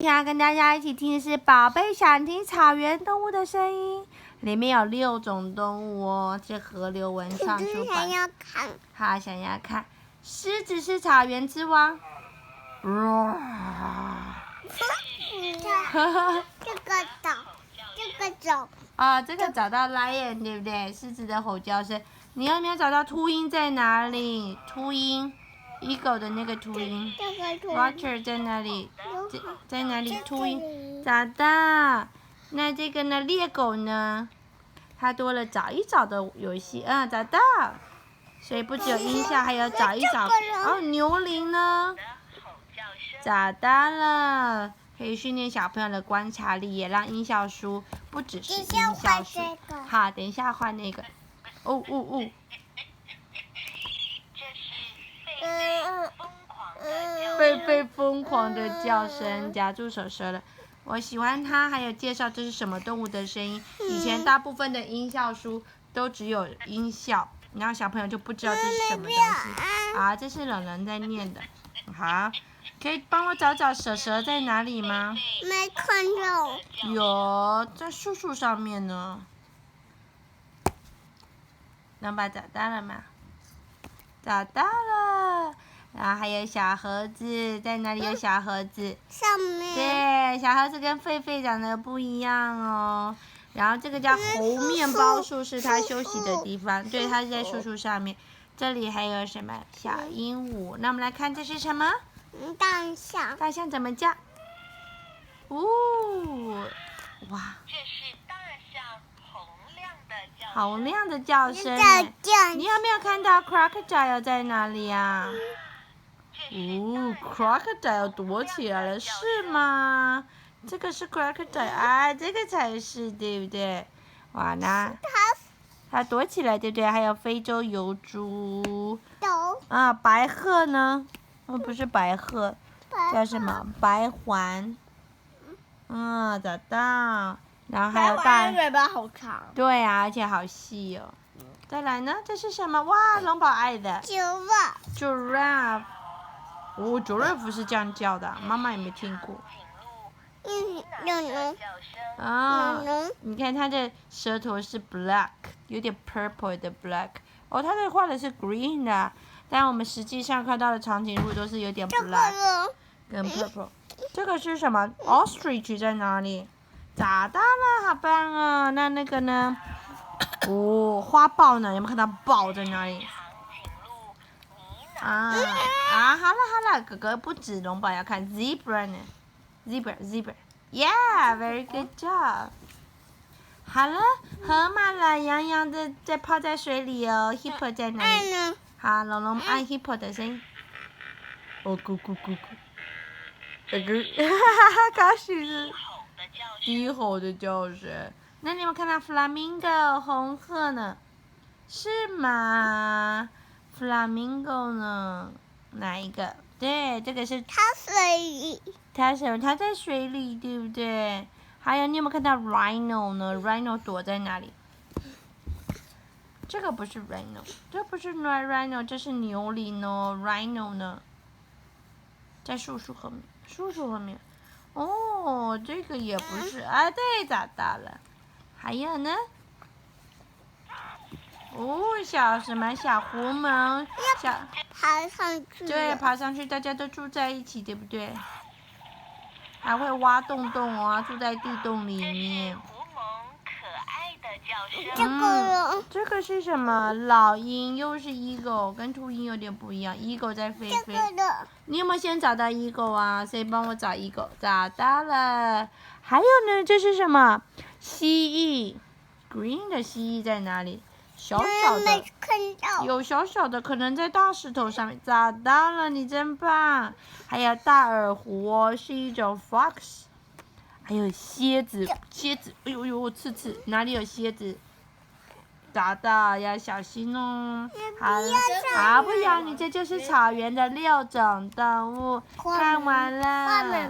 今天要跟大家一起听的是《宝贝想听草原动物的声音》，里面有6种动物哦，是河流文创出版。想要看。好，想要看。狮子是草原之王。这个走。啊，这个找到 lion 对不对？狮子的吼叫声。你有没有找到秃鹰在哪里？秃鹰 ，eagle 的那个秃鹰。Roger 在哪里？在哪里？秃鹰找到。那这个呢？猎狗呢？它多了找一找的游戏。找到。所以不只有音效，还有找一找。哦，牛铃呢？找到了。可以训练小朋友的观察力，也让音效书不只是音效书。好，等一下换那个。哦。狒狒疯狂的叫声，夹住手舌了。我喜欢它，还有介绍这是什么动物的声音。以前大部分的音效书都只有音效，然后小朋友就不知道这是什么东西。啊，这是冷人在念的。好，可以帮我找找蛇蛇在哪里吗？没看到。有，在树上面呢。能把找到了吗？找到了。然后还有小盒子，在哪里有小盒子？上面。对，小盒子跟狒狒长得不一样哦。然后这个叫猴面包树，是它休息的地方。对，它是在树上面。这里还有什么小鹦鹉？那我们来看这是什么？大象。大象怎么叫？哇！这是大象洪亮的叫声。你有没有看到 crocodile 在哪里呀？crocodile 躲起来了，是吗？这个是 crocodile，这个才是，对不对？哇，那它躲起来，对不对？还有非洲疣猪。白鹤呢？不是白鹤，叫什么？白环。找到。然后还有大。嘴巴好长。对啊，而且好细哦。再来呢？这是什么？哇，龙宝爱的。Giraffe。giraffe 是这样叫的，妈妈也没听过。你看它的舌头是 black， 有点 purple 的 black。它这画的是 green 的，但我们实际上看到的长颈鹿都是有点 black 跟 purple。这个是什么 ？Ostrich 在哪里？找到了，好棒哦！那个呢？花豹呢？有没有看到豹在哪里？好了，哥哥不止龙宝要看 zebra 呢 ，zebra，yeah，very good job。好了，河马懒洋洋的在泡在水里哦 ，hippo 在哪里？好，龙按 hippo 的声音。咕咕咕，高兴是低吼的叫声。那你有没有看到 flamingo 红鹤呢？是吗？Flamingo 呢？哪一个？对，这个是。它水里。它在水里，对不对？还有，你有没有看到 Rhino 呢 ？Rhino 躲在哪里？这个不是 Rhino， 这不是 Rhino， 这是牛羚哦。Rhino 呢？在树后面。这个也不是。对，找到了。还有呢？小狐獴，爬上去。对，爬上去，大家都住在一起，对不对？还会挖洞哦，住在地洞里面。这个是什么？老鹰，又是 eagle， 跟秃鹰有点不一样。eagle 在飞。你有没有先找到 eagle 啊？谁帮我找 eagle？ 找到了。还有呢，这是什么？蜥蜴 ，green 的蜥蜴在哪里？小的，有小的，可能在大石头上面。找到了，你真棒！还有大耳狐哦，是一种 fox。还有蝎子，哎呦，刺，哪里有蝎子？找到，要小心哦。好不要你，这就是草原的6种动物，看完了。